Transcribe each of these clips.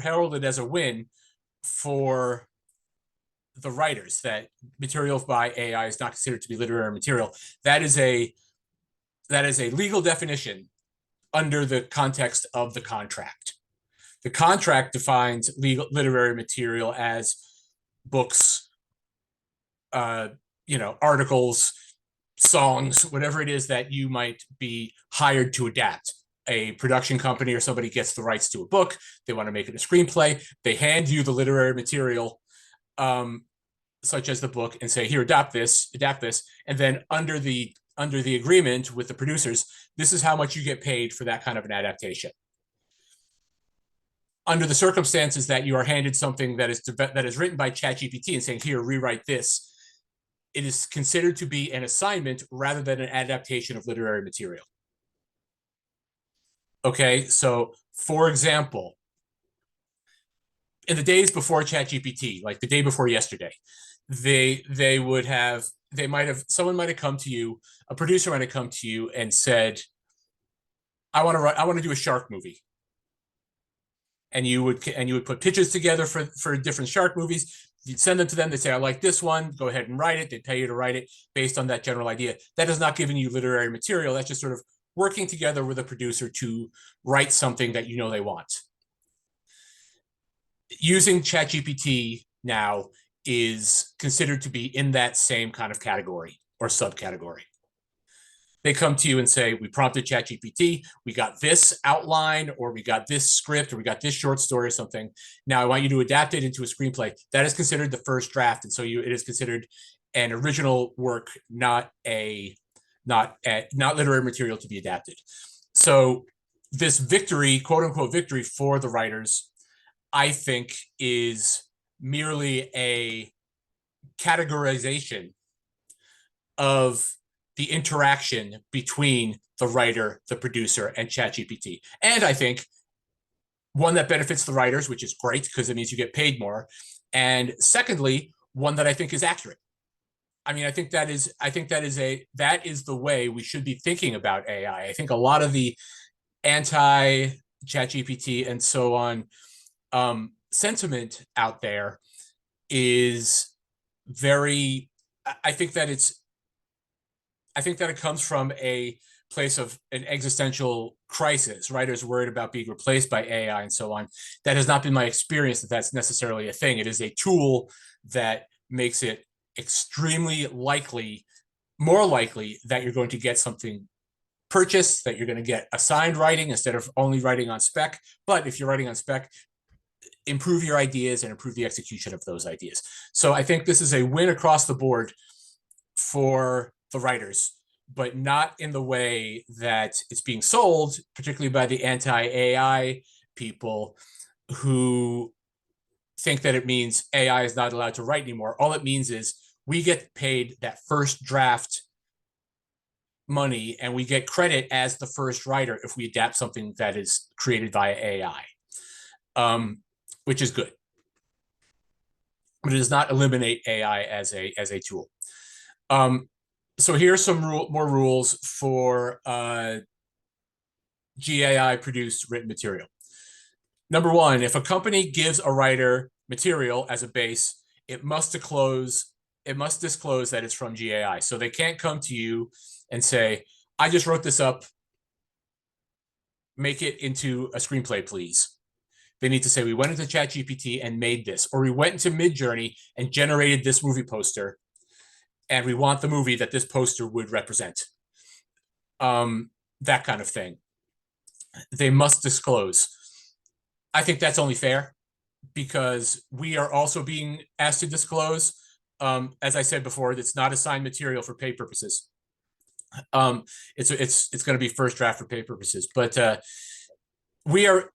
heralded as a win for the writers, that material by AI is not considered to be literary material. That is a legal definition under the context of the contract. The contract defines literary material as books, articles, songs, whatever it is that you might be hired to adapt. A production company or somebody gets the rights to a book. They want to make it a screenplay. They hand you the literary material, such as the book, and say, here, adapt this. And then under the agreement with the producers, this is how much you get paid for that kind of an adaptation. Under the circumstances that you are handed something that is written by ChatGPT and saying, here, rewrite this, it is considered to be an assignment rather than an adaptation of literary material. Okay, so for example, in the days before ChatGPT, like the day before yesterday, someone might have come to you, a producer might have come to you and said, I want to do a shark movie. And you would put pitches together for different shark movies. You'd send them to them. They'd say, I like this one. Go ahead and write it. They'd pay you to write it based on that general idea. That is not giving you literary material. That's just sort of working together with a producer to write something that you know they want. Using ChatGPT now is considered to be in that same kind of category or subcategory. They come to you and say, we prompted ChatGPT, we got this outline, or we got this script, or we got this short story or something. Now I want you to adapt it into a screenplay. That is considered the first draft. And so it is considered an original work, not literary material to be adapted. So this victory, quote unquote victory for the writers, I think is merely a categorization of the interaction between the writer, the producer, and ChatGPT. And I think one that benefits the writers, which is great because it means you get paid more. And secondly, one that I think is accurate. I mean, I think that is the way we should be thinking about AI. I think a lot of the anti-ChatGPT and so on sentiment out there is very, I think that it comes from a place of an existential crisis. Writers worried about being replaced by AI and so on. That has not been my experience that that's necessarily a thing. It is a tool that makes it extremely likely, more likely that you're going to get something purchased, that you're going to get assigned writing instead of only writing on spec. But if you're writing on spec, improve your ideas and improve the execution of those ideas. So I think this is a win across the board for the writers, but not in the way that it's being sold, particularly by the anti-AI people who think that it means AI is not allowed to write anymore. All it means is we get paid that first draft money and we get credit as the first writer if we adapt something that is created via AI, which is good. But it does not eliminate AI as a tool. So here's some more rules for GAI-produced written material. Number one, if a company gives a writer material as a base, it must disclose that it's from GAI. So they can't come to you and say, I just wrote this up, make it into a screenplay, please. They need to say, we went into ChatGPT and made this, or we went into Midjourney and generated this movie poster, and we want the movie that this poster would represent. That kind of thing. They must disclose. I think that's only fair because we are also being asked to disclose. As I said before, it's not assigned material for pay purposes. It's going to be first draft for pay purposes, but we are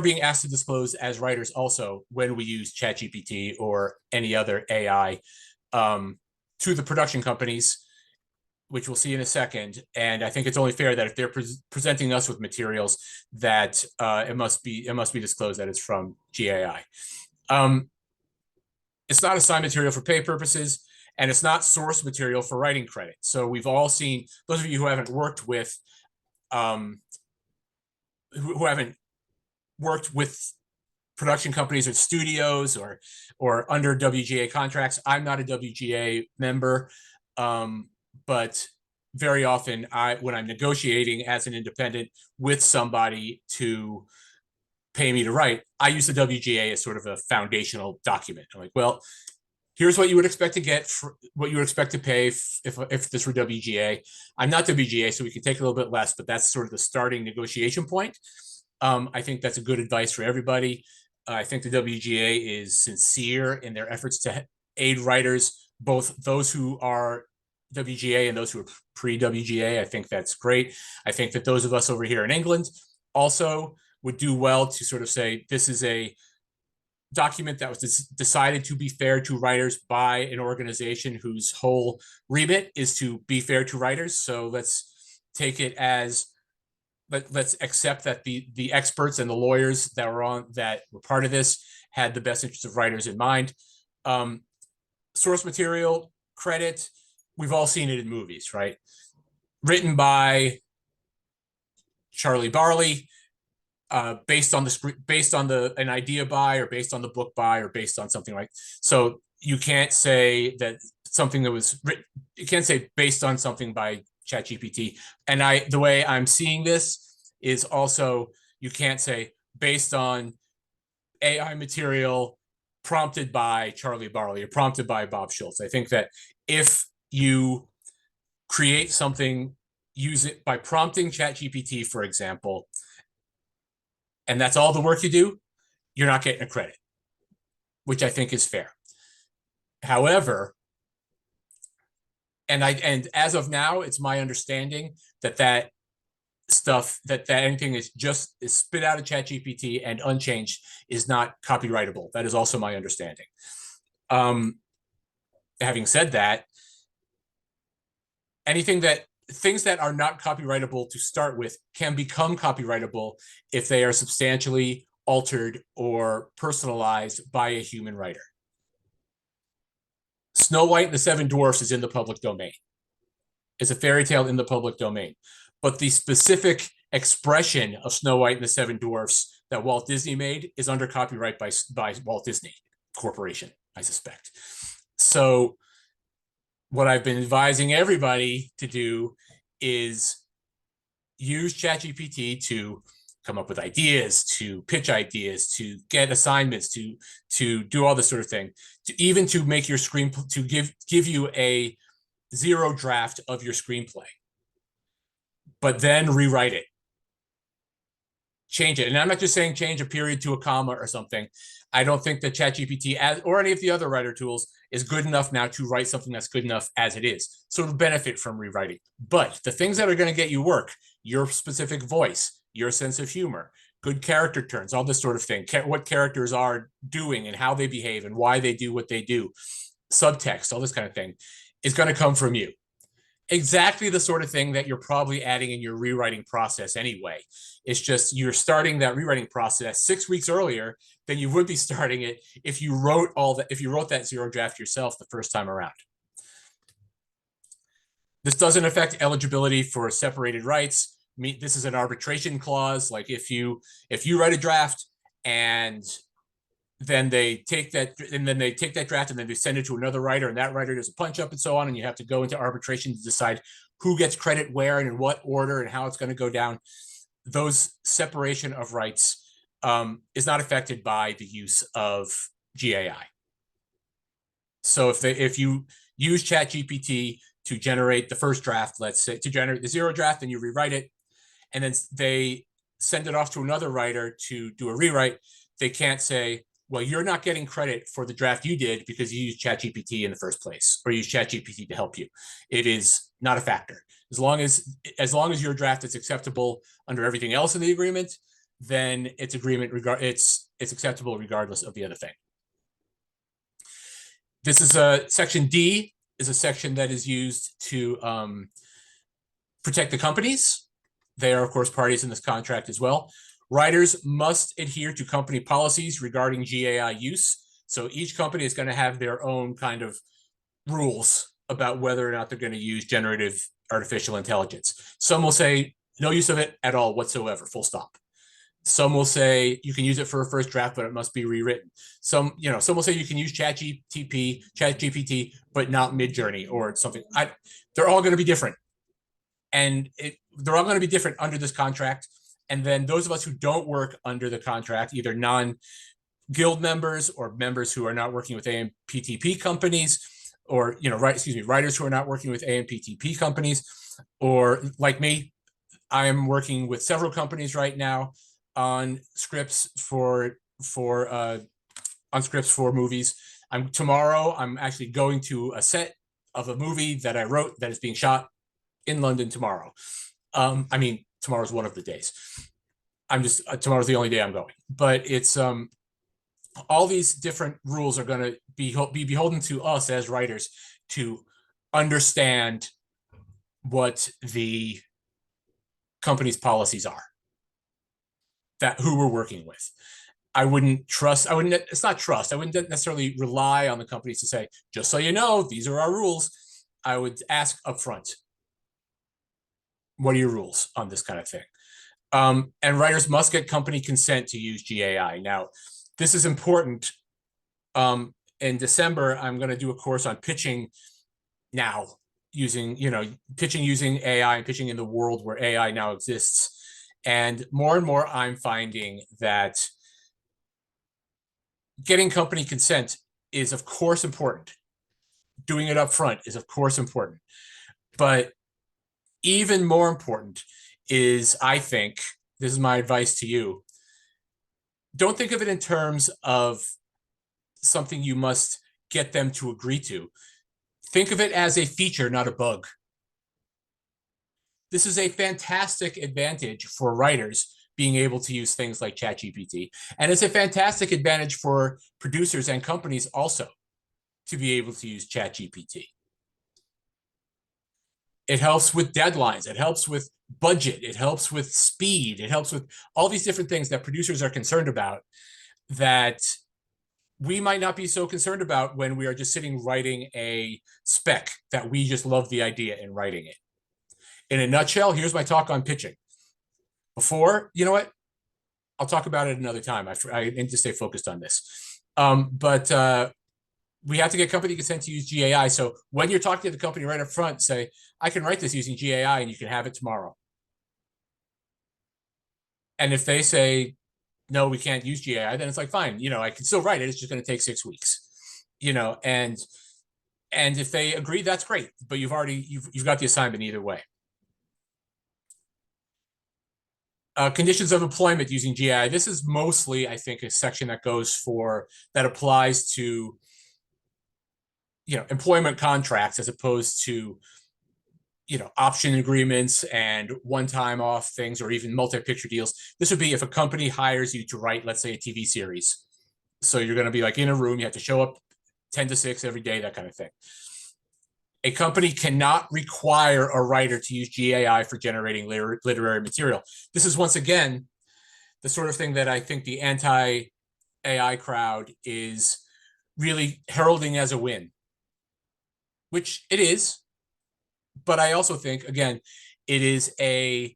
being asked to disclose as writers also when we use ChatGPT or any other AI to the production companies, which we'll see in a second. And I think it's only fair that if they're presenting us with materials, that it must be disclosed that it's from GAI. It's not assigned material for pay purposes, and it's not source material for writing credit. So we've all seen, those of you who haven't worked with production companies or studios or under WGA contracts. I'm not a WGA member, but very often when I'm negotiating as an independent with somebody to pay me to write, I use the WGA as sort of a foundational document. I'm like, well, here's what you would expect to get, for what you would expect to pay if this were WGA. I'm not WGA, so we can take a little bit less, but that's sort of the starting negotiation point. I think that's a good advice for everybody. I think the WGA is sincere in their efforts to aid writers, both those who are WGA and those who are pre-WGA. I think that's great. I think that those of us over here in England also would do well to sort of say, this is a document that was decided to be fair to writers by an organization whose whole remit is to be fair to writers. So let's take it as, let's accept that the experts and the lawyers that were part of this had the best interests of writers in mind. Source material credit, we've all seen it in movies, right? Written by Charlie Barley, based on an idea by, or based on the book by, or based on something like. So you can't say that something that was written, you can't say based on something by ChatGPT. And the way I'm seeing this is also, you can't say based on AI material prompted by Charlie Barley or prompted by Bob Schultz. I think that if you create something, use it by prompting ChatGPT, for example, and that's all the work you do, you're not getting a credit, which I think is fair. However, and as of now, it's my understanding that stuff, that anything is spit out of ChatGPT and unchanged is not copyrightable. That is also my understanding. Having said that, things that are not copyrightable to start with can become copyrightable if they are substantially altered or personalized by a human writer. Snow White and the Seven Dwarfs is in the public domain. It's a fairy tale in the public domain. But the specific expression of Snow White and the Seven Dwarfs that Walt Disney made is under copyright by Walt Disney Corporation, I suspect. So what I've been advising everybody to do is use ChatGPT to come up with ideas, to pitch ideas, to get assignments, to do all this sort of thing, even to make your to give you a zero draft of your screenplay, but then rewrite it, change it. And I'm not just saying change a period to a comma or something. I don't think that ChatGPT or any of the other writer tools is good enough now to write something that's good enough as it is. So it'll benefit from rewriting. But the things that are going to get you work, your specific voice, your sense of humor, good character turns, all this sort of thing, what characters are doing and how they behave and why they do what they do, subtext, all this kind of thing, is going to come from you. Exactly the sort of thing that you're probably adding in your rewriting process anyway. It's just you're starting that rewriting process 6 weeks earlier than you would be starting it if you wrote that zero draft yourself the first time around. This doesn't affect eligibility for separated rights. This is an arbitration clause. Like if you write a draft and then they take that draft and then they send it to another writer, and that writer does a punch up and so on, and you have to go into arbitration to decide who gets credit where and in what order and how it's going to go down. Those separation of rights is not affected by the use of GAI. So if you use ChatGPT to generate the first draft, let's say to generate the zero draft, and you rewrite it, and then they send it off to another writer to do a rewrite, they can't say, well, you're not getting credit for the draft you did because you used ChatGPT in the first place, or used ChatGPT to help you. It is not a factor. As long as your draft is acceptable under everything else in the agreement, then it's acceptable regardless of the other thing. This is section D is a section that is used to protect the companies. They are, of course, parties in this contract as well. Writers must adhere to company policies regarding GAI use. So each company is going to have their own kind of rules about whether or not they're going to use generative artificial intelligence. Some will say no use of it at all whatsoever, full stop. Some will say you can use it for a first draft, but it must be rewritten. Some will say you can use ChatGPT, but not Midjourney or something. They're all going to be different, and they're all going to be different under this contract. And then those of us who don't work under the contract, either non-guild members or members who are not working with AMPTP companies, or writers who are not working with AMPTP companies, or like me, I am working with several companies right now on scripts for movies. Tomorrow I'm actually going to a set of a movie that I wrote that is being shot in London tomorrow. Tomorrow's one of the days. Tomorrow's the only day I'm going. But it's all these different rules are going to be beholden to us as writers to understand what the company's policies are, that who we're working with. I wouldn't necessarily rely on the companies to say, just so you know, these are our rules. I would ask upfront, what are your rules on this kind of thing? And writers must get company consent to use GAI. Now, this is important. In December, I'm going to do a course on pitching now, pitching using AI and pitching in the world where AI now exists. And more I'm finding that getting company consent is, of course, important. Doing it up front is, of course, important. But even more important is, I think, this is my advice to you, don't think of it in terms of something you must get them to agree to. Think of it as a feature, not a bug. This is a fantastic advantage for writers being able to use things like ChatGPT. And it's a fantastic advantage for producers and companies also to be able to use ChatGPT. It helps with deadlines. It helps with budget. It helps with speed. It helps with all these different things that producers are concerned about that we might not be so concerned about when we are just sitting writing a spec that we just love the idea in writing it. In a nutshell, here's my talk on pitching. Before, you know what? I'll talk about it another time. I need to stay focused on this. But we have to get company consent to use GAI. So when you're talking to the company right up front, say, I can write this using GAI and you can have it tomorrow. And if they say, no, we can't use GAI, then it's like, fine, I can still write it. It's just going to take 6 weeks, and if they agree, that's great. But you've got the assignment either way. Conditions of employment using GAI. This is mostly, I think, a section that applies to, employment contracts as opposed to, option agreements and one-time off things, or even multi-picture deals. This would be if a company hires you to write, let's say, a TV series. So you're going to be like in a room, you have to show up 10 to 6 every day, that kind of thing. A company cannot require a writer to use GAI for generating literary material. This is, once again, the sort of thing that I think the anti-AI crowd is really heralding as a win, which it is. But I also think, again, it is a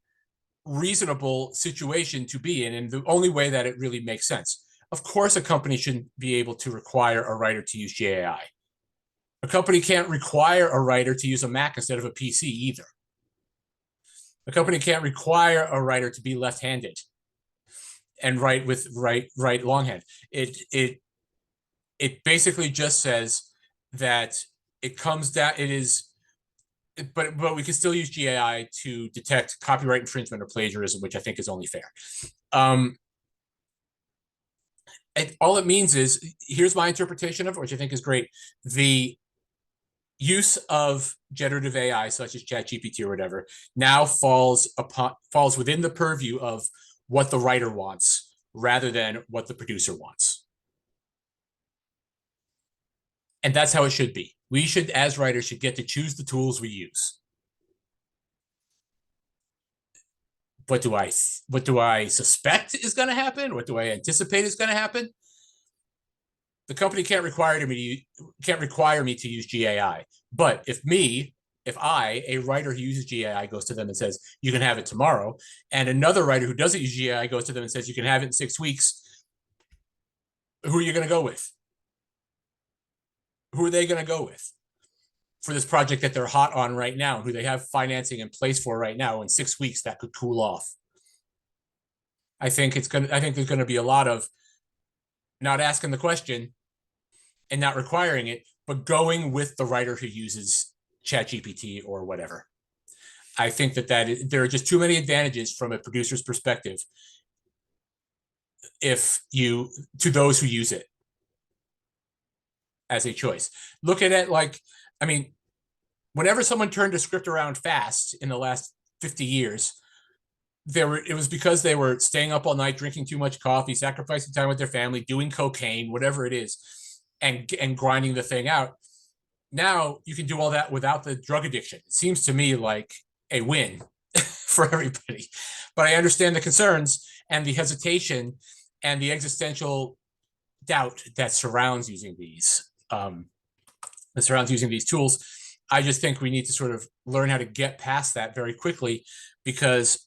reasonable situation to be in, and the only way that it really makes sense. Of course, a company shouldn't be able to require a writer to use GAI. A company can't require a writer to use a Mac instead of a PC either. A company can't require a writer to be left-handed and write longhand. It basically just says that it comes down. It is. But we can still use GAI to detect copyright infringement or plagiarism, which I think is only fair. All it means is, here's my interpretation of it, which I think is great. The use of generative AI, such as ChatGPT or whatever, now falls within the purview of what the writer wants rather than what the producer wants. And that's how it should be. We should, as writers, should get to choose the tools we use. What do I suspect is going to happen? What do I anticipate is going to happen? The company can't require me to use GAI. But if if I, a writer who uses GAI, goes to them and says, you can have it tomorrow, and another writer who doesn't use GAI goes to them and says, you can have it in 6 weeks, who are you going to go with? Who are they going to go with for this project that they're hot on right now, who they have financing in place for right now? In 6 weeks, that could cool off. I think there's going to be a lot of not asking the question and not requiring it, but going with the writer who uses ChatGPT or whatever. I think there are just too many advantages from a producer's perspective to those who use it as a choice. Look at it like, I mean, whenever someone turned a script around fast in the last 50 years, it was because they were staying up all night, drinking too much coffee, sacrificing time with their family, doing cocaine, whatever it is, and grinding the thing out. Now you can do all that without the drug addiction. It seems to me like a win for everybody. But I understand the concerns and the hesitation and the existential doubt that surrounds using these tools. I just think we need to sort of learn how to get past that very quickly, because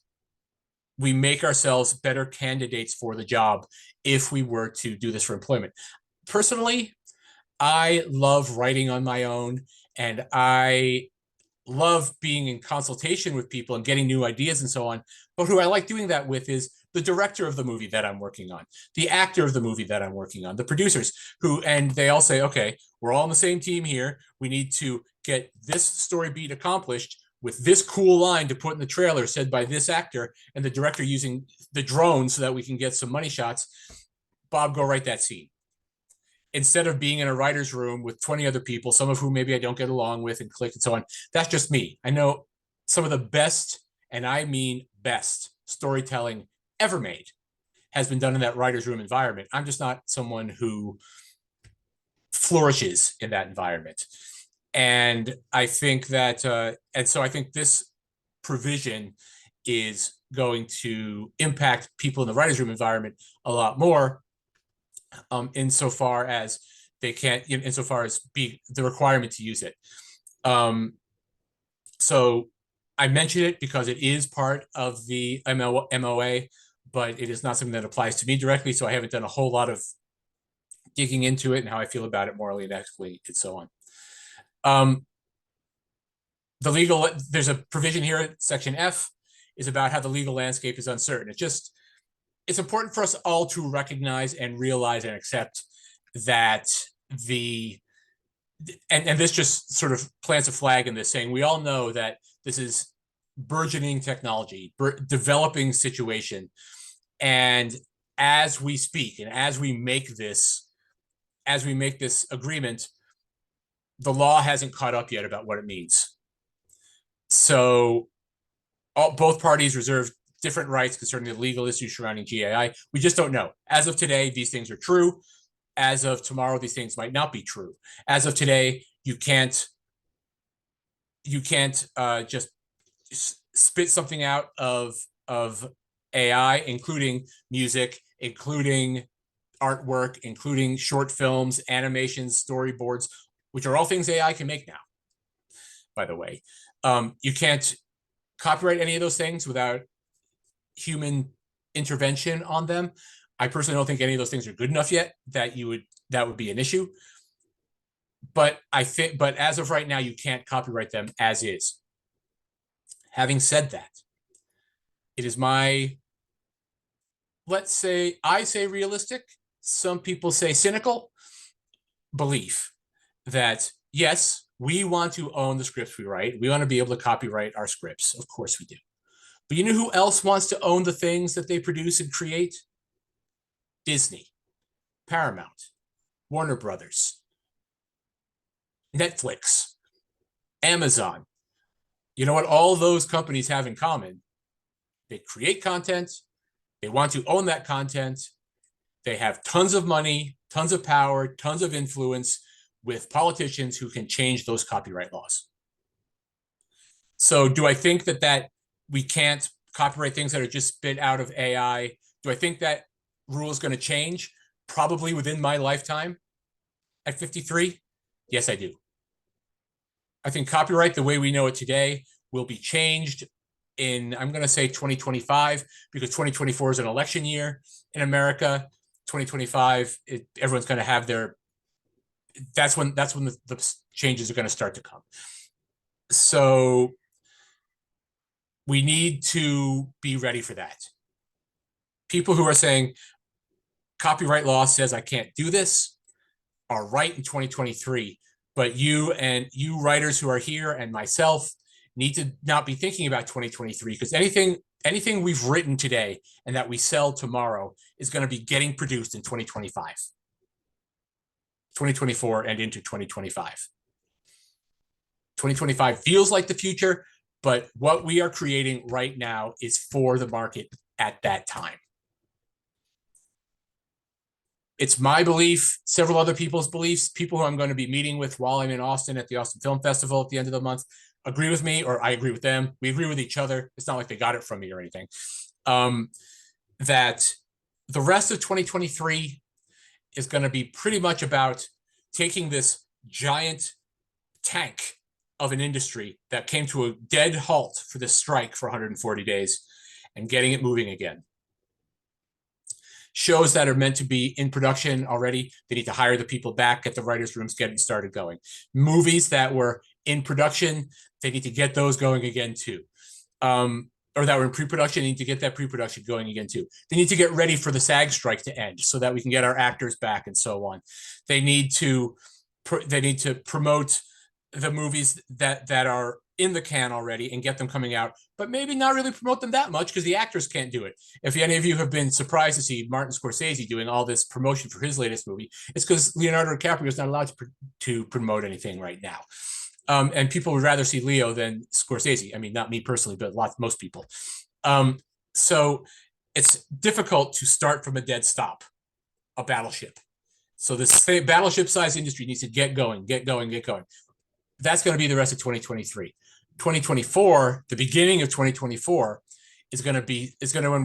we make ourselves better candidates for the job if we were to do this for employment. Personally, I love writing on my own, and I love being in consultation with people and getting new ideas and so on. But who I like doing that with is the director of the movie that I'm working on, the actor of the movie that I'm working on, the producers and they all say, okay, we're all on the same team here. We need to get this story beat accomplished with this cool line to put in the trailer said by this actor, and the director using the drone so that we can get some money shots. Bob, go write that scene. Instead of being in a writer's room with 20 other people, some of whom maybe I don't get along with and click and so on. That's just me. I know some of the best, and I mean best, storytelling ever made has been done in that writer's room environment. I'm just not someone who flourishes in that environment. And I think that, and so I think this provision is going to impact people in the writer's room environment a lot more, insofar as they can't, insofar as be the requirement to use it. So I mention it because it is part of the MOA, but it is not something that applies to me directly. So I haven't done a whole lot of digging into it and how I feel about it morally and ethically and so on. There's a provision here, section F, is about how the legal landscape is uncertain. It's important for us all to recognize and realize and accept that and this just sort of plants a flag in this, saying we all know that this is burgeoning technology, developing situation. And as we speak and as we make this agreement, the law hasn't caught up yet about what it means. So both parties reserve different rights concerning the legal issues surrounding GAI. We just don't know. As of today, these things are true. As of tomorrow, these things might not be true. As of today, you can't just spit something out of AI, including music, including artwork, including short films, animations, storyboards, which are all things AI can make now, by the way. You can't copyright any of those things without human intervention on them. I personally don't think any of those things are good enough yet that would be an issue. But but as of right now, you can't copyright them as is. Having said that, it is my, I say realistic, some people say cynical belief that yes, we want to own the scripts we write. We want to be able to copyright our scripts. Of course we do. But you know who else wants to own the things that they produce and create? Disney, Paramount, Warner Brothers, Netflix, Amazon. You know what all those companies have in common? They create content. They want to own that content. They have tons of money, tons of power, tons of influence with politicians who can change those copyright laws. So do I think that we can't copyright things that are just spit out of AI? Do I think that rule is going to change? Probably within my lifetime at 53. Yes, I do. I think copyright, the way we know it today, will be changed in, I'm going to say 2025, because 2024 is an election year in America. 2025, everyone's going to have their, that's when the changes are going to start to come. So we need to be ready for that. People who are saying copyright law says I can't do this are right in 2023. But you writers who are here and myself need to not be thinking about 2023, because anything we've written today and that we sell tomorrow is going to be getting produced in 2025, 2024, and into 2025. 2025 feels like the future, but what we are creating right now is for the market at that time. It's my belief, several other people's beliefs, people who I'm going to be meeting with while I'm in Austin at the Austin Film Festival at the end of the month agree with me, or I agree with them. We agree with each other. It's not like they got it from me or anything. That the rest of 2023 is going to be pretty much about taking this giant tank of an industry that came to a dead halt for this strike for 140 days and getting it moving again. Shows that are meant to be in production already, they need to hire the people back, get the writers' rooms getting started going. Movies that were in production, they need to get those going again too. Or that were in pre-production, they need to get that pre-production going again too. They need to get ready for the SAG strike to end so that we can get our actors back and so on. They need to promote the movies that are in the can already and get them coming out, but maybe not really promote them that much because the actors can't do it. If any of you have been surprised to see Martin Scorsese doing all this promotion for his latest movie, it's because Leonardo DiCaprio is not allowed to promote anything right now. And people would rather see Leo than Scorsese. I mean, not me personally, but most people. So it's difficult to start from a dead stop, a battleship. So this battleship-sized industry needs to get going. That's going to be the rest of 2023. 2024, the beginning of 2024, is when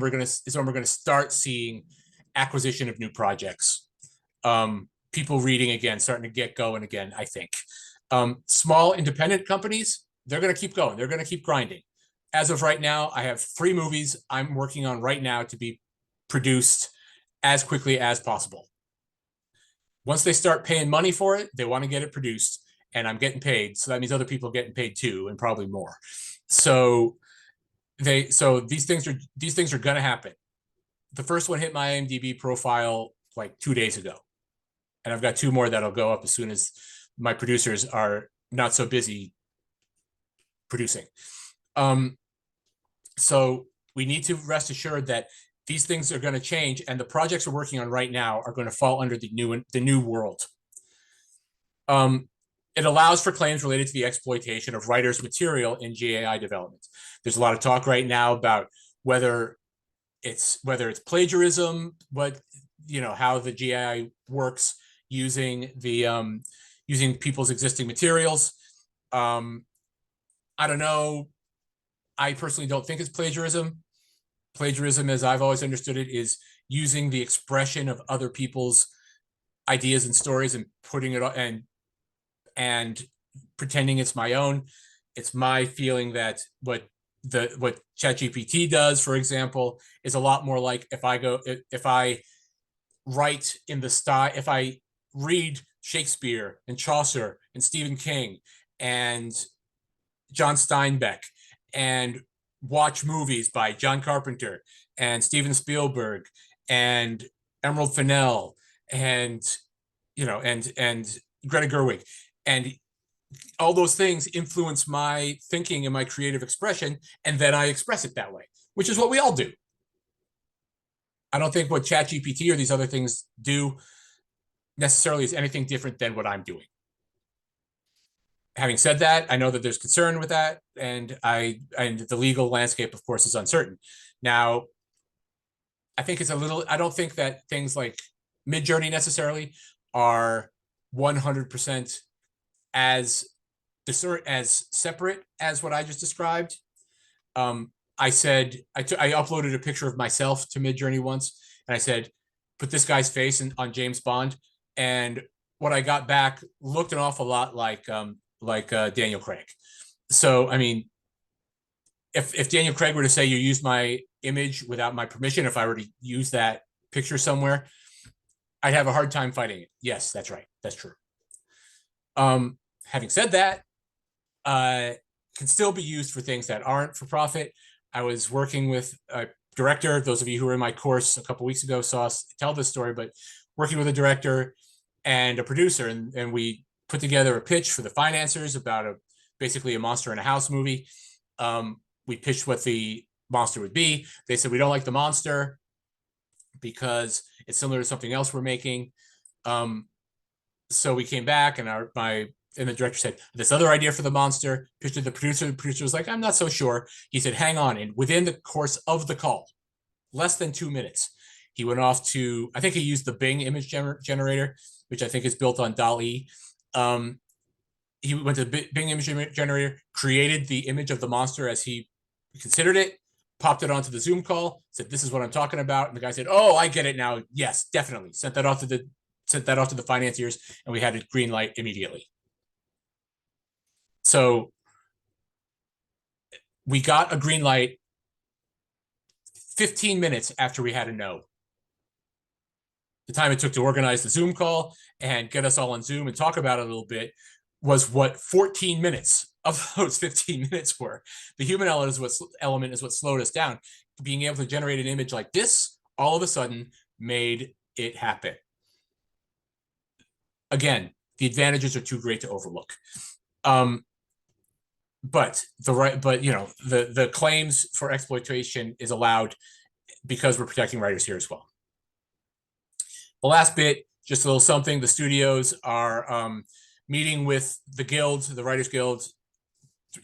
we're going to start seeing acquisition of new projects. People reading again, starting to get going again, I think. Small independent companies, they're going to keep going. They're going to keep grinding. As of right now, I have 3 movies I'm working on right now to be produced as quickly as possible. Once they start paying money for it, they want to get it produced, and I'm getting paid. So that means other people are getting paid too, and probably more. So these things are going to happen. The first one hit my IMDb profile like 2 days ago, and I've got 2 more that'll go up as soon as my producers are not so busy producing. So we need to rest assured that these things are going to change, and the projects we're working on right now are going to fall under the new world. It allows for claims related to the exploitation of writers' material in GAI development. There's a lot of talk right now about whether it's plagiarism, how the GAI works using people's existing materials. I don't know. I personally don't think it's plagiarism. Plagiarism, as I've always understood it, is using the expression of other people's ideas and stories and putting it and pretending it's my own. It's my feeling that what ChatGPT does, for example, is a lot more like if I write in the style, if I read Shakespeare and Chaucer and Stephen King and John Steinbeck and watch movies by John Carpenter and Steven Spielberg and Emerald Fennell and Greta Gerwig, and all those things influence my thinking and my creative expression, and then I express it that way, which is what we all do. I don't think what ChatGPT or these other things do necessarily is anything different than what I'm doing. Having said that, I know that there's concern with that, and the legal landscape, of course, is uncertain. Now, I don't think that things like Midjourney necessarily are 100% as separate as what I just described. I uploaded a picture of myself to Midjourney once, and I said, put this guy's face on James Bond, and what I got back looked an awful lot like Daniel Craig. So, I mean, if Daniel Craig were to say you used my image without my permission, if I were to use that picture somewhere, I'd have a hard time fighting it. Yes, that's right. That's true. Having said that, can still be used for things that aren't for profit. I was working with a director. Those of you who were in my course a couple weeks ago saw us tell this story, but working with a director and a producer, and we put together a pitch for the financiers about basically a monster in a house movie. We pitched what the monster would be. They said, we don't like the monster because it's similar to something else we're making. So we came back, and the director said, this other idea for the monster, pitched to the producer. The producer was like, I'm not so sure. He said, hang on. And within the course of the call, less than 2 minutes, he went off to, I think he used the Bing image generator, which I think is built on DALL-E. He went to the Bing image generator, created the image of the monster as he considered it, popped it onto the Zoom call, said, this is what I'm talking about. And the guy said, oh, I get it now. Yes, definitely. Sent that off to the financiers, and we had a green light immediately. So we got a green light 15 minutes after we had a no. The time it took to organize the Zoom call and get us all on Zoom and talk about it a little bit was what 14 minutes of those 15 minutes were. The human element is what slowed us down. Being able to generate an image like this all of a sudden made it happen. Again, the advantages are too great to overlook. But the claims for exploitation is allowed because we're protecting writers here as well. The last bit, just a little something. The studios are meeting with the guild, the Writers Guild,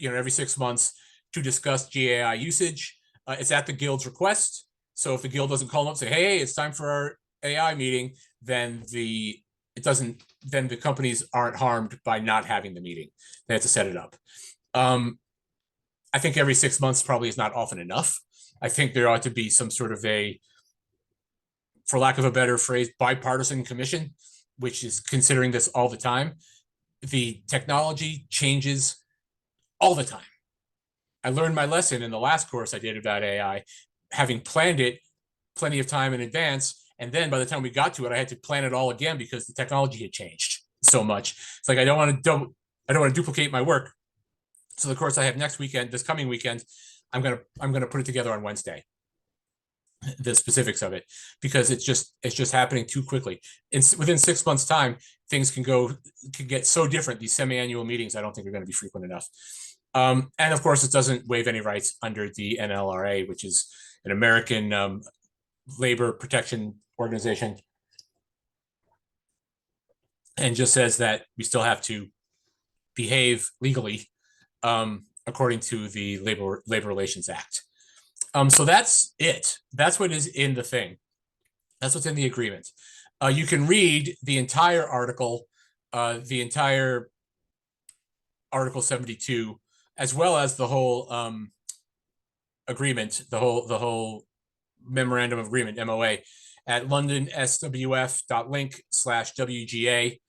every 6 months to discuss GAI usage. It's at the guild's request. So if the guild doesn't call them up and say, hey, it's time for our AI meeting, then the companies aren't harmed by not having the meeting. They have to set it up. I think every 6 months probably is not often enough. I think there ought to be some sort of a, for lack of a better phrase, bipartisan commission, which is considering this all the time. The technology changes all the time. I learned my lesson in the last course I did about AI, having planned it plenty of time in advance. And then by the time we got to it, I had to plan it all again because the technology had changed so much. It's like, I don't want to duplicate my work. So the course I have this coming weekend, I'm gonna put it together on Wednesday, the specifics of it, because it's just happening too quickly. Within 6 months' time, things can get so different. These semi-annual meetings, I don't think are going to be frequent enough. And of course, it doesn't waive any rights under the NLRA, which is an American labor protection organization, and just says that we still have to behave legally according to the Labor Relations Act. So that's it. That's what is in the thing. That's what's in the agreement. You can read the entire article, the entire Article 72, as well as the whole agreement, the whole Memorandum of Agreement, MOA, at londonswf.link/WGA.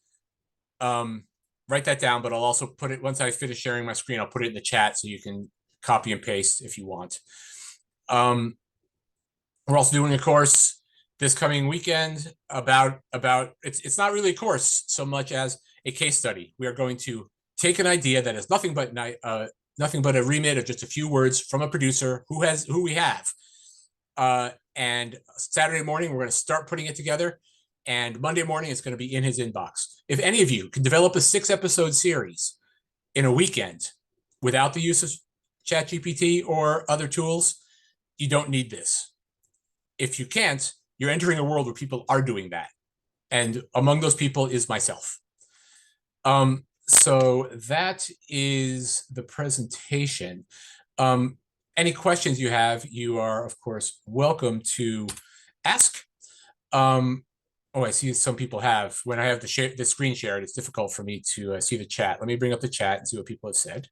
Write that down, but I'll also put it, once I finish sharing my screen, I'll put it in the chat so you can copy and paste if you want. We're also doing a course this coming weekend about it's not really a course so much as a case study. We are going to take an idea that is nothing but a remit of just a few words from a producer who we have. And Saturday morning, we're going to start putting it together. And Monday morning, it's going to be in his inbox. If any of you can develop a 6-episode series in a weekend without the use of ChatGPT or other tools, you don't need this. If you can't, you're entering a world where people are doing that. And among those people is myself. So that is the presentation. Any questions you have, you are, of course, welcome to ask. Oh, I see some people have. When I have the screen shared, it's difficult for me to see the chat. Let me bring up the chat and see what people have said.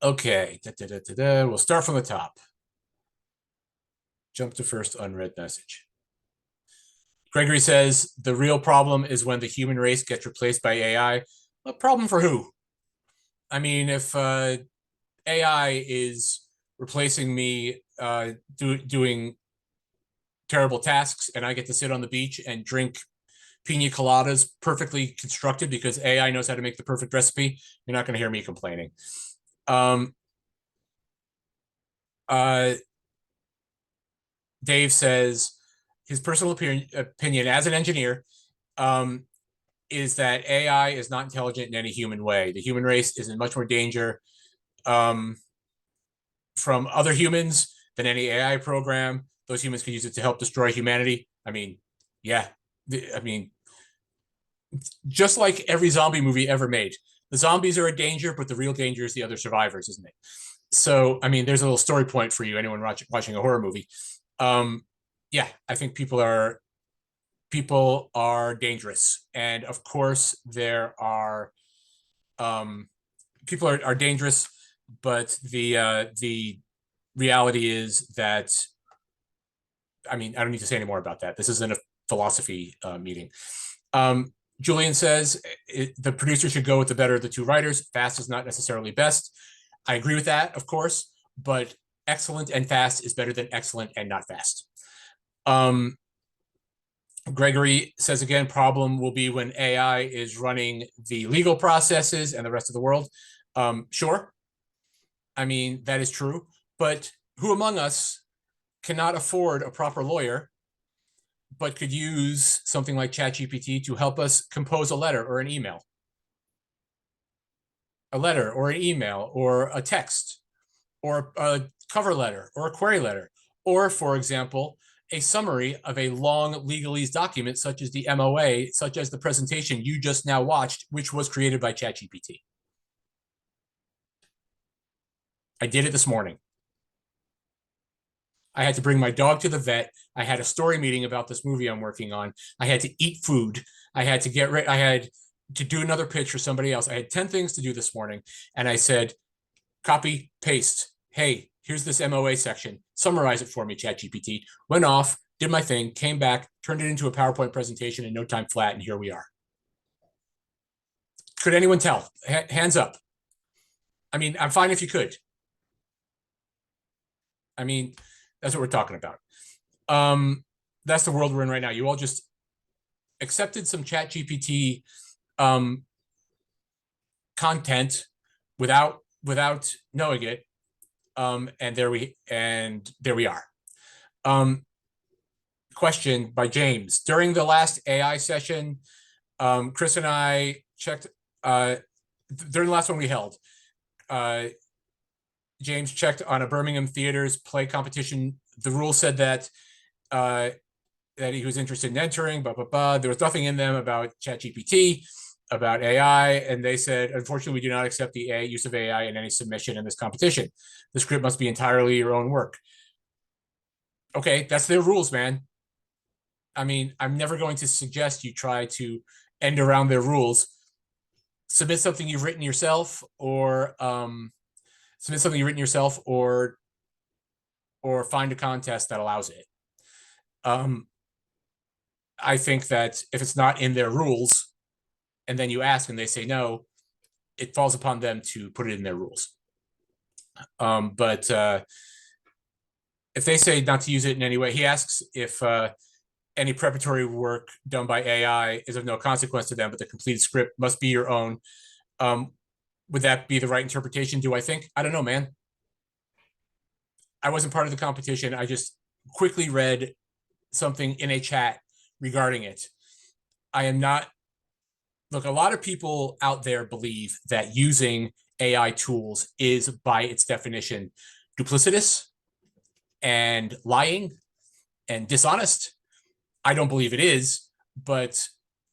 Okay, we'll start from the top. Jump to first unread message. Gregory says the real problem is when the human race gets replaced by AI. A problem for who? I mean, if AI is replacing me doing terrible tasks and I get to sit on the beach and drink pina coladas perfectly constructed because AI knows how to make the perfect recipe, you're not going to hear me complaining. Um, uh, Dave says his personal opinion as an engineer um, is that AI is not intelligent in any human way. The human race is in much more danger um, from other humans than any AI program. Those humans can use it to help destroy humanity. I mean, yeah. I mean, just like every zombie movie ever made, the zombies are a danger, but the real danger is the other survivors, isn't it? So, I mean, there's a little story point for you, anyone watching a horror movie. Yeah, I think people are dangerous, and of course, there are people are dangerous, but the reality is that I mean, I don't need to say any more about that. This isn't a philosophy meeting. Julian says the producer should go with the better of the two writers. Fast is not necessarily best. I agree with that, of course, but excellent and fast is better than excellent and not fast. Gregory says again, problem will be when AI is running the legal processes and the rest of the world. Sure. I mean, that is true. But who among us cannot afford a proper lawyer, but could use something like ChatGPT to help us compose a letter or an email? A letter or an email or a text or a cover letter or a query letter, or, for example, a summary of a long legalese document, such as the MOA, such as the presentation you just now watched, which was created by ChatGPT. I did it this morning. I had to bring my dog to the vet. I had a story meeting about this movie I'm working on. I had to eat food. I had to get I had to do another pitch for somebody else. I had 10 things to do this morning. And I said, copy, paste. Hey, here's this MOA section. Summarize it for me, ChatGPT. Went off, did my thing, came back, turned it into a PowerPoint presentation in no time flat, and here we are. Could anyone tell? Hands up. I mean, I'm fine if you could. I mean, that's what we're talking about. That's the world we're in right now. You all just accepted some ChatGPT content without knowing it, and there we are. Question by James. During the last AI session, Chris and I checked, during the last one we held, James checked on a Birmingham theater's play competition. The rule said that that he was interested in entering, There was nothing in them about ChatGPT, about AI, and they said, unfortunately, we do not accept the use of AI in any submission in this competition. The script must be entirely your own work. Okay, that's their rules, man. I mean, I'm never going to suggest you try to end around their rules. Submit something you've written yourself, or find a contest that allows it. I think that if it's not in their rules, and then you ask and they say no, it falls upon them to put it in their rules. But if they say not to use it in any way, he asks if any preparatory work done by AI is of no consequence to them, but the completed script must be your own. Would that be the right interpretation? Do I think? I don't know, man. I wasn't part of the competition. I just quickly read something in a chat regarding it. I am not. Look, a lot of people out there believe that using AI tools is, by its definition, duplicitous and lying and dishonest. I don't believe it is, but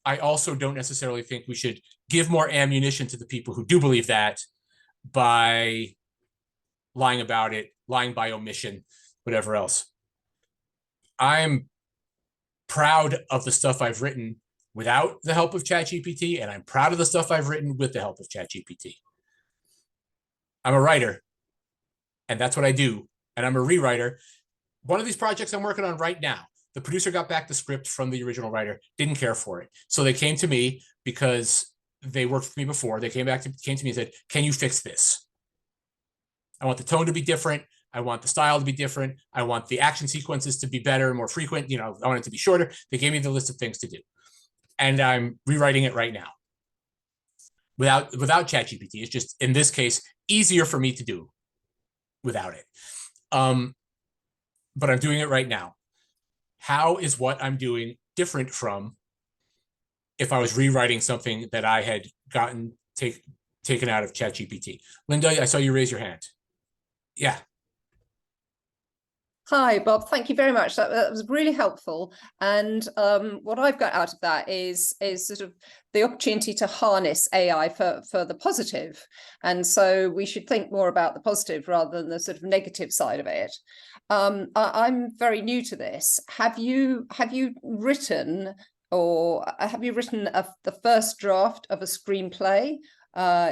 I also don't necessarily think we should give more ammunition to the people who do believe that by lying about it, lying by omission, whatever else. I'm proud of the stuff I've written without the help of ChatGPT, and I'm proud of the stuff I've written with the help of ChatGPT. I'm a writer, and that's what I do. And I'm a rewriter. One of these projects I'm working on right now, The producer got back the script from the original writer, didn't care for it. So they came to me because they worked with me before. They came to me and said, can you fix this? I want the tone to be different. I want the style to be different. I want the action sequences to be better and more frequent. I want it to be shorter. They gave me the list of things to do. And I'm rewriting it right now. Without ChatGPT. It's just, in this case, easier for me to do without it. But I'm doing it right now. How is what I'm doing different from if I was rewriting something that I had gotten taken out of ChatGPT? Linda, I saw you raise your hand. Yeah. Hi, Bob. Thank you very much. That was really helpful. And what I've got out of that is sort of the opportunity to harness AI for the positive. And so we should think more about the positive rather than the sort of negative side of it. I'm very new to this. Have you written the first draft of a screenplay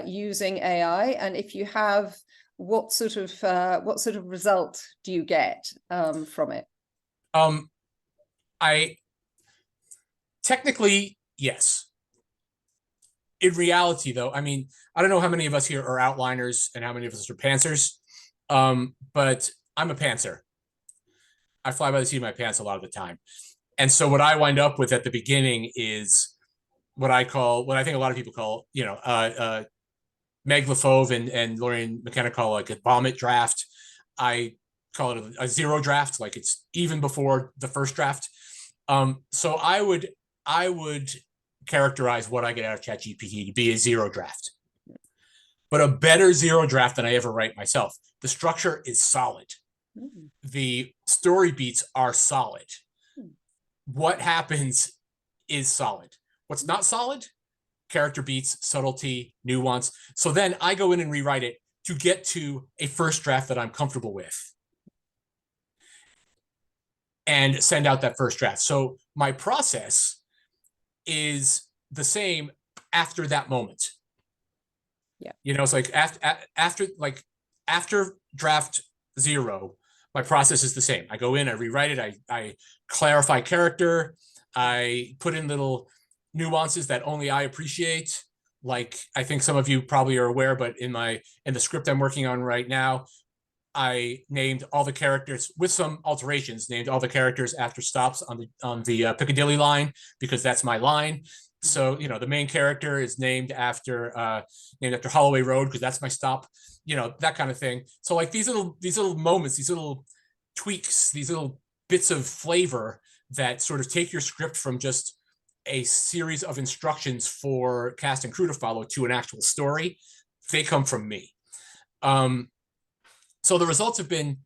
using AI? And if you have, what sort of result do you get from it? I technically, yes. In reality, though, I mean, I don't know how many of us here are outliners and how many of us are pantsers, but I'm a pantser. I fly by the seat of my pants a lot of the time. And so what I wind up with at the beginning is what I think a lot of people call, Meg LaFauve and Lorraine McKenna call like a vomit draft. I call it a zero draft, like it's even before the first draft. So I would characterize what I get out of ChatGPT to be a zero draft, but a better zero draft than I ever write myself. The structure is solid. The story beats are solid. What happens is solid. What's not solid? Character beats, subtlety, nuance. So then I go in and rewrite it to get to a first draft that I'm comfortable with and send out that first draft. So my process is the same after that moment. Yeah. It's like after draft 0, my process is the same. I go in, I rewrite it, I clarify character, I put in little nuances that only I appreciate. Like, I think some of you probably are aware, but in the script I'm working on right now, I named all the characters with some alterations, named all the characters after stops on the Piccadilly line, because that's my line. So, the main character is named after Holloway Road, because that's my stop, that kind of thing. So like these little moments, these little tweaks, these little bits of flavor that sort of take your script from just a series of instructions for cast and crew to follow to an actual story, they come from me. So the results have been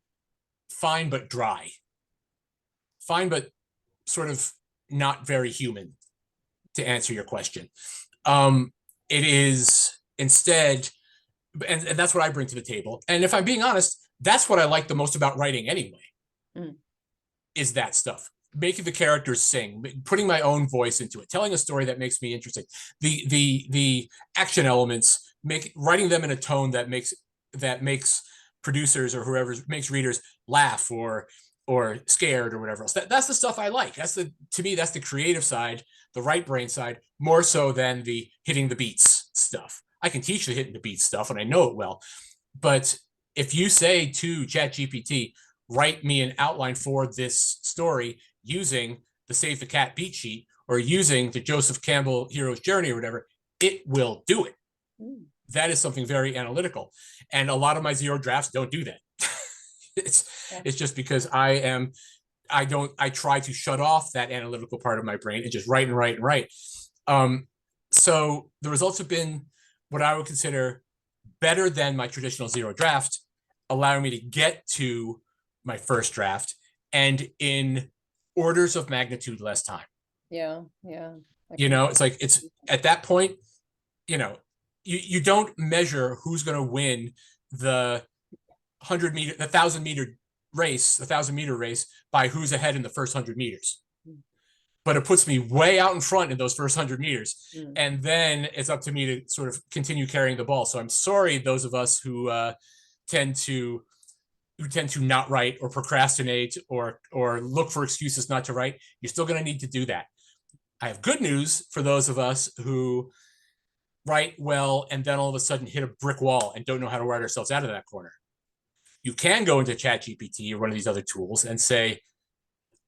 fine but dry. Fine but sort of not very human, to answer your question. It is instead, and that's what I bring to the table. And if I'm being honest, that's what I like the most about writing anyway, is that stuff. Making the characters sing, putting my own voice into it, telling a story that makes me interesting. The action elements, writing them in a tone that makes producers or whoever makes readers laugh or scared or whatever else. That's the stuff I like. To me, that's the creative side, the right brain side, more so than the hitting the beats stuff. I can teach the hitting the beats stuff and I know it well. But if you say to ChatGPT, write me an outline for this story using the Save the Cat beat sheet or using the Joseph Campbell Hero's Journey or whatever, it will do it. That is something very analytical. And a lot of my zero drafts don't do that. It's just because I try to shut off that analytical part of my brain and just write and write and write. So the results have been what I would consider better than my traditional zero draft, allowing me to get to my first draft and in orders of magnitude less time. Yeah. It's like, it's at that point, you don't measure who's going to win the 1,000 meter race by who's ahead in the first 100 meters. But it puts me way out in front in those first 100 meters. And then it's up to me to sort of continue carrying the ball. So I'm sorry, those of us who tend to who tend to not write or procrastinate or look for excuses not to write, you're still going to need to do that. I have good news for those of us who write well and then all of a sudden hit a brick wall and don't know how to write ourselves out of that corner. You can go into ChatGPT or one of these other tools and say,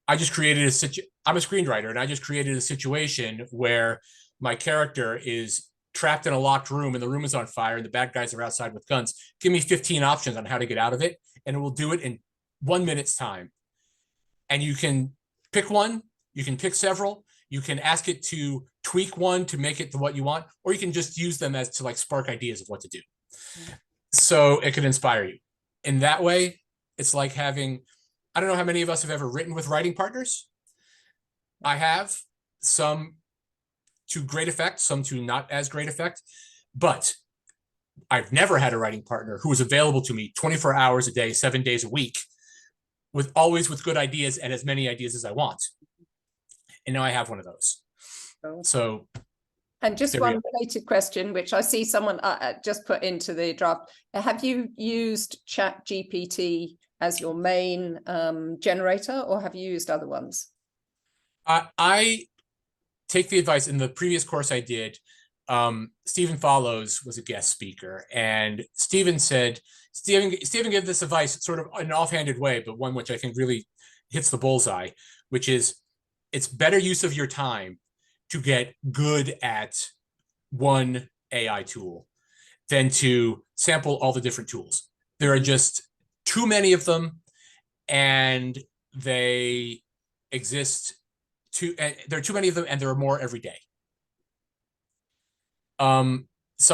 I'm a screenwriter, and I just created a situation where my character is trapped in a locked room and the room is on fire and the bad guys are outside with guns. Give me 15 options on how to get out of it, and it will do it in 1 minute's time. And you can pick one, you can pick several, you can ask it to tweak one to make it to what you want, or you can just use them as to like spark ideas of what to do. So it can inspire you. In that way, it's like having, I don't know how many of us have ever written with writing partners. I have, some to great effect, some to not as great effect, but I've never had a writing partner who was available to me 24 hours a day, 7 days a week, always with good ideas and as many ideas as I want. And now I have one of those. Oh. So, and just one related question, which I see someone just put into the draft. Have you used ChatGPT as your main generator, or have you used other ones? I take the advice. In the previous course I did, Stephen Follows was a guest speaker, and Stephen gave this advice sort of in an offhanded way, but one which I think really hits the bullseye, which is it's better use of your time to get good at one AI tool than to sample all the different tools. There are just too many of them, and they exist there are too many of them, and there are more every day. Some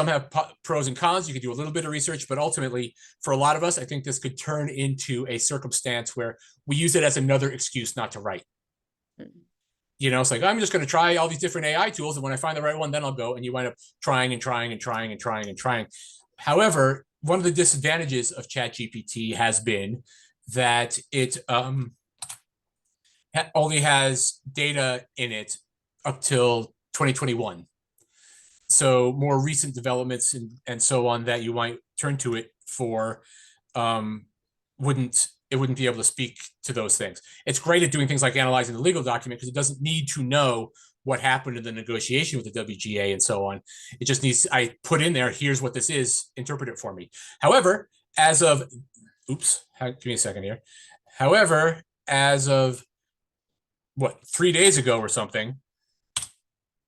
have pros and cons. You could do a little bit of research, but ultimately, for a lot of us, I think this could turn into a circumstance where we use it as another excuse not to write. You know, it's like, I'm just going to try all these different AI tools, and when I find the right one, then I'll go. And you wind up trying and trying and trying and trying and trying. However, one of the disadvantages of ChatGPT has been that it only has data in it up till 2021. So more recent developments and so on that you might turn to it for wouldn't be able to speak to those things. It's great at doing things like analyzing the legal document because it doesn't need to know what happened in the negotiation with the WGA and so on. It just needs, I put in there, here's what this is, interpret it for me. However, as of, give me a second here. However, as of 3 days ago or something,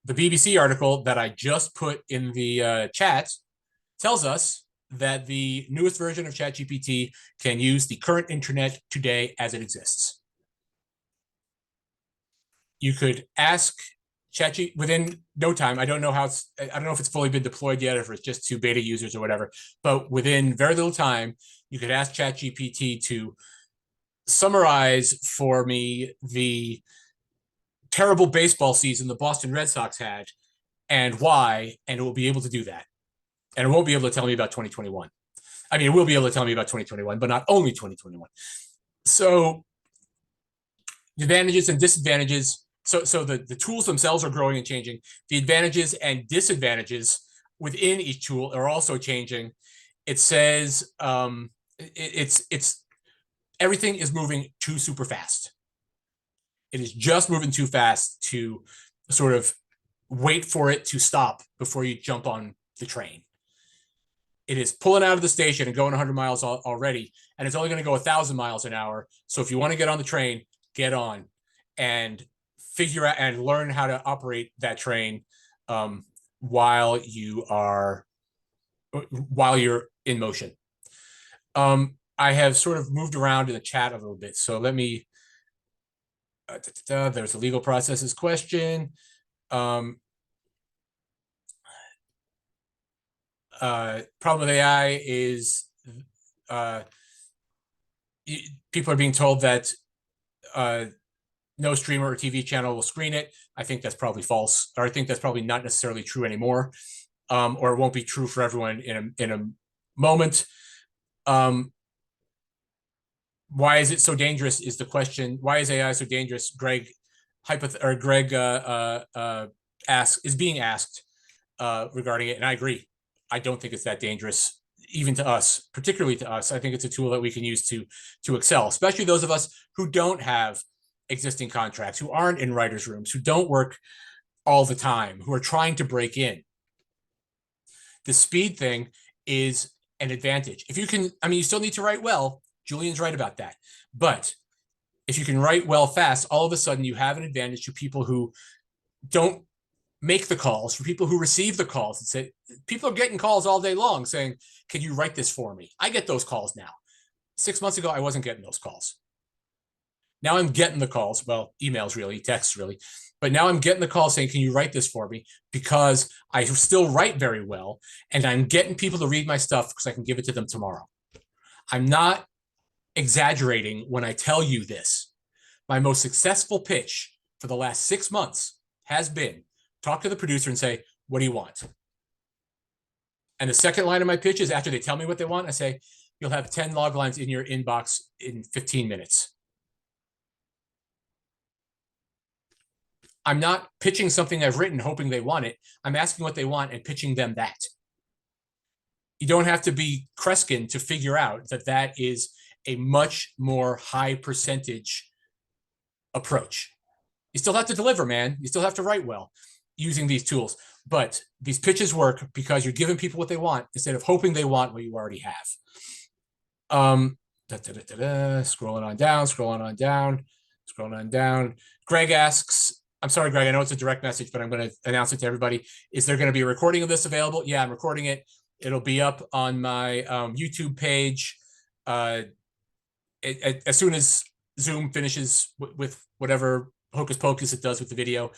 the BBC article that I just put in the chat tells us that the newest version of ChatGPT can use the current internet today as it exists. You could ask ChatGPT within no time. I don't know if it's fully been deployed yet, or if it's just to beta users or whatever, but within very little time, you could ask ChatGPT to summarize for me the terrible baseball season the Boston Red Sox had and why, and it will be able to do that. And it won't be able to tell me about 2021. I mean, it will be able to tell me about 2021, but not only 2021. So advantages and disadvantages. So the tools themselves are growing and changing. The advantages and disadvantages within each tool are also changing. It says it's everything is moving too super fast. It is just moving too fast to sort of wait for it to stop before you jump on the train. It is pulling out of the station and going 100 miles already, and it's only going to go 1,000 miles an hour. So if you want to get on the train, get on and figure out and learn how to operate that train while you're in motion. I have sort of moved around in the chat a little bit, so let me. There's a legal processes question. Problem with AI is people are being told that no streamer or TV channel will screen it. I think that's probably false, or I think that's probably not necessarily true anymore, or it won't be true for everyone in a moment. Why is it so dangerous is the question. Why is AI so dangerous? Greg is being asked regarding it, and I agree. I don't think it's that dangerous. even to us, particularly to us, I think it's a tool that we can use to excel, especially those of us who don't have existing contracts, who aren't in writers' rooms, who don't work all the time, who are trying to break in. The speed thing is an advantage. If you can, I mean, you still need to write well. Julian's right about that. But if you can write well fast, all of a sudden you have an advantage to people who don't make the calls, for people who receive the calls and say, people are getting calls all day long saying, can you write this for me? I get those calls now. 6 months ago, I wasn't getting those calls. Now I'm getting the calls, well, emails really, texts really, but now I'm getting the call saying, can you write this for me? Because I still write very well, and I'm getting people to read my stuff because I can give it to them tomorrow. I'm not exaggerating when I tell you this. My most successful pitch for the last 6 months has been talk to the producer and say, what do you want? And the second line of my pitch is after they tell me what they want, I say, you'll have 10 log lines in your inbox in 15 minutes. I'm not pitching something I've written hoping they want it. I'm asking what they want and pitching them that. You don't have to be Kreskin to figure out that that is a much more high percentage approach. You still have to deliver, man. You still have to write well using these tools. But these pitches work because you're giving people what they want instead of hoping they want what you already have. Scrolling on down, scrolling on down, scrolling on down. Greg asks, I'm sorry, Greg, I know it's a direct message, but I'm going to announce it to everybody. Is there going to be a recording of this available? Yeah, I'm recording it. It'll be up on my YouTube page as soon as Zoom finishes with whatever hocus pocus it does with the video,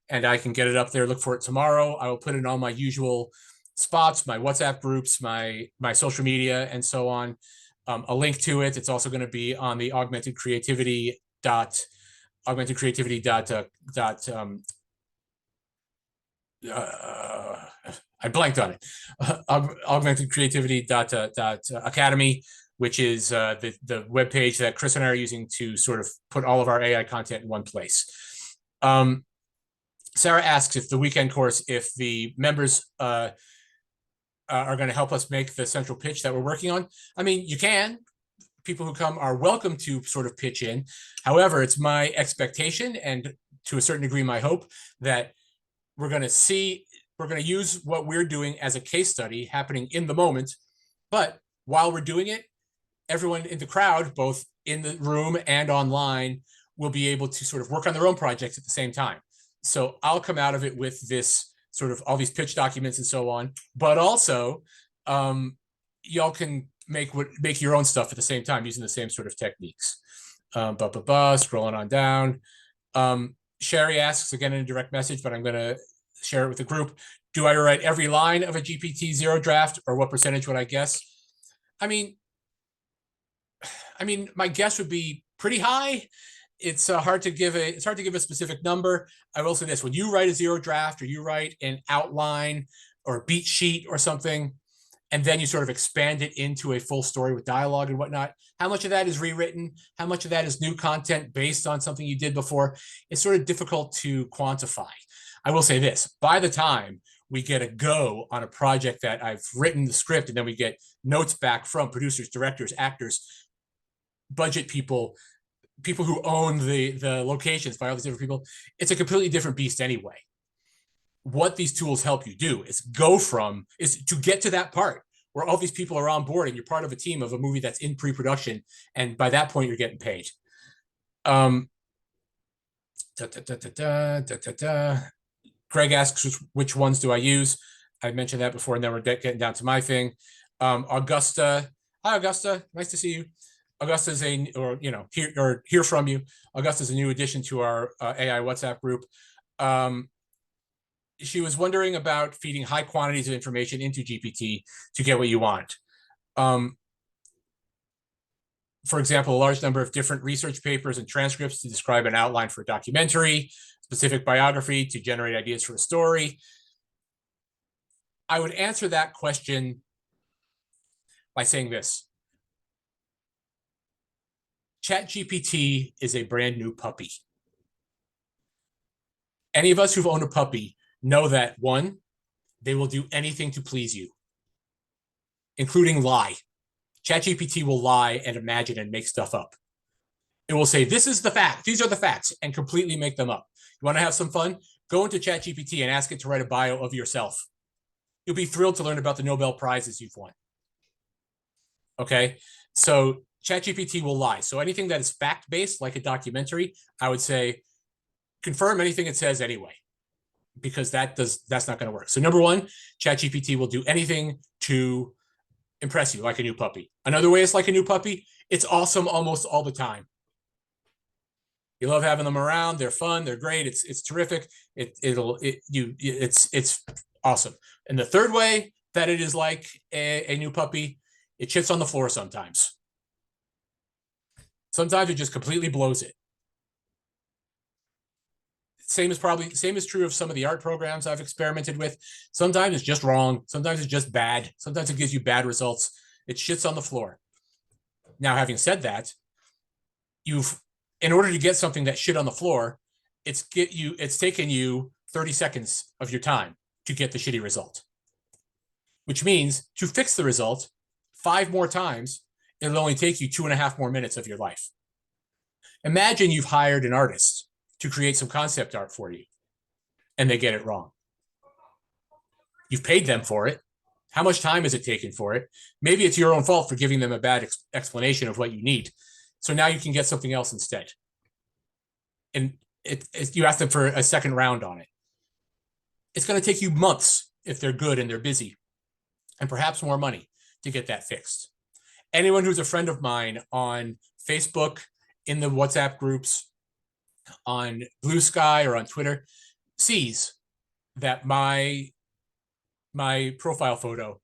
and I can get it up there. Look for it tomorrow. I will put it on my usual spots, my WhatsApp groups, my social media, and so on. A link to it. It's also going to be on the I blanked on it. Augmentedcreativity.academy, which is the web page that Chris and I are using to sort of put all of our AI content in one place. Sarah asks if the weekend course, if the members are going to help us make the central pitch that we're working on. I mean, you can. People who come are welcome to sort of pitch in. However, it's my expectation and to a certain degree my hope that we're going to use what we're doing as a case study happening in the moment. But while we're doing it, everyone in the crowd, both in the room and online, will be able to sort of work on their own projects at the same time. So I'll come out of it with this sort of all these pitch documents and so on, but also y'all can make your own stuff at the same time using the same sort of techniques. Scrolling on down. Sherry asks again in a direct message, but I'm going to share it with the group. Do I write every line of a GPT-0 draft, or what percentage would I guess? I mean, my guess would be pretty high. It's hard to give a specific number. I will say this: when you write a zero draft, or you write an outline or a beat sheet or something, and then you sort of expand it into a full story with dialogue and whatnot, how much of that is rewritten? How much of that is new content based on something you did before? It's sort of difficult to quantify. I will say this: by the time we get a go on a project that I've written the script, and then we get notes back from producers, directors, actors, budget people who own the locations by all these different people, it's a completely different beast anyway. What these tools help you do is to get to that part where all these people are on board and you're part of a team of a movie that's in pre-production, and by that point you're getting paid. Greg asks which ones do I use. I mentioned that before, and then we're getting down to my thing. Augusta, hi Augusta, nice to see you. Augusta's hear from you. Augusta's a new addition to our AI WhatsApp group. She was wondering about feeding high quantities of information into GPT to get what you want. For example, a large number of different research papers and transcripts to describe an outline for a documentary, specific biography to generate ideas for a story. I would answer that question by saying this. ChatGPT is a brand new puppy. Any of us who've owned a puppy know that, one, they will do anything to please you. including lie. ChatGPT will lie and imagine and make stuff up. It will say, this is the fact, these are the facts, and completely make them up. You want to have some fun? Go into ChatGPT and ask it to write a bio of yourself. You'll be thrilled to learn about the Nobel Prizes you've won. Okay, so ChatGPT will lie. So anything that is fact-based, like a documentary, I would say confirm anything it says anyway, because that's not going to work. So number one, ChatGPT will do anything to impress you like a new puppy. Another way it's like a new puppy, it's awesome almost all the time. You love having them around. They're fun. They're great. It's terrific. It's awesome. And the third way that it is like a new puppy, it shits on the floor sometimes. Sometimes it just completely blows it. Same is true of some of the art programs I've experimented with. Sometimes it's just wrong. Sometimes it's just bad. Sometimes it gives you bad results. It shits on the floor. Now, having said that, in order to get something that shit on the floor, it's taken you 30 seconds of your time to get the shitty result. Which means to fix the result 5 more times, it'll only take you 2.5 more minutes of your life. Imagine you've hired an artist to create some concept art for you, and they get it wrong. You've paid them for it. How much time has it taken for it? Maybe it's your own fault for giving them a bad explanation of what you need. So now you can get something else instead. And you ask them for a second round on it. It's going to take you months if they're good and they're busy, and perhaps more money to get that fixed. Anyone who's a friend of mine on Facebook, in the WhatsApp groups, on Blue Sky or on Twitter, sees that my profile photo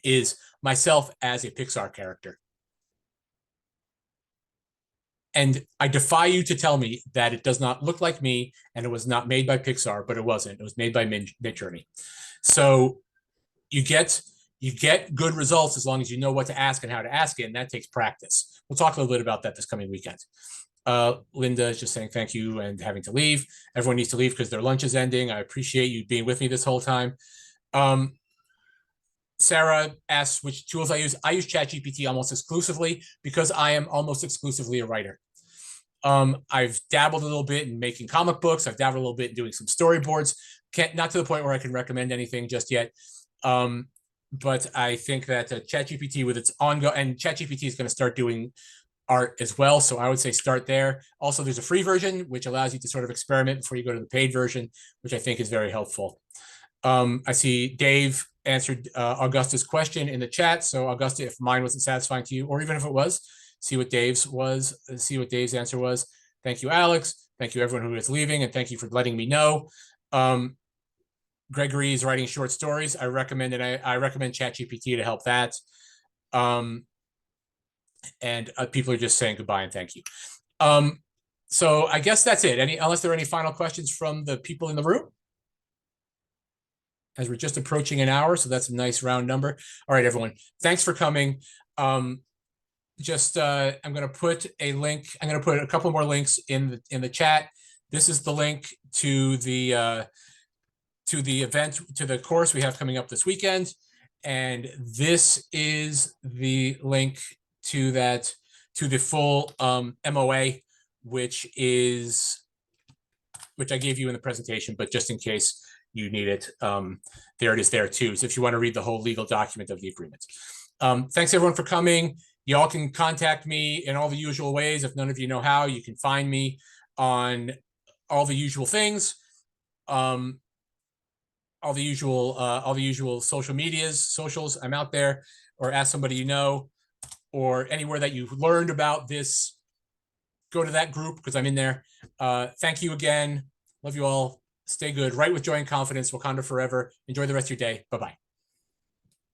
is myself as a Pixar character. And I defy you to tell me that it does not look like me and it was not made by Pixar, but it wasn't. It was made by Midjourney. So you get good results as long as you know what to ask and how to ask it, and that takes practice. We'll talk a little bit about that this coming weekend. Linda is just saying thank you and having to leave. Everyone needs to leave because their lunch is ending. I appreciate you being with me this whole time. Sarah asks which tools I use. I use ChatGPT almost exclusively because I am almost exclusively a writer. I've dabbled a little bit in making comic books. I've dabbled a little bit in doing some storyboards. Not to the point where I can recommend anything just yet. But I think that ChatGPT with its ongoing, and ChatGPT is going to start doing art as well. So I would say start there. Also, there's a free version, which allows you to sort of experiment before you go to the paid version, which I think is very helpful. I see Dave answered Augusta's question in the chat. So Augusta, if mine wasn't satisfying to you, or even if it was, see what Dave's answer was. Thank you, Alex. Thank you, everyone who is leaving, and thank you for letting me know. Gregory is writing short stories. I recommend ChatGPT to help that. And people are just saying goodbye and thank you. So I guess that's it. Unless there are any final questions from the people in the room? As we're just approaching an hour, so that's a nice round number. All right, everyone. Thanks for coming. I'm going to put a link. I'm going to put a couple more links in the chat. This is the link to the event, to the course we have coming up this weekend, and this is the link to the full MOA, which I gave you in the presentation, but just in case you need it, there it is there too. So if you want to read the whole legal document of the agreement. Thanks everyone for coming. Y'all can contact me in all the usual ways. If none of you know how, you can find me on all the usual things, all the usual socials. I'm out there, or ask somebody you know, or anywhere that you've learned about this. Go to that group because I'm in there. Thank you again. Love you all. Stay good. Write with joy and confidence. Wakanda forever. Enjoy the rest of your day. Bye-bye.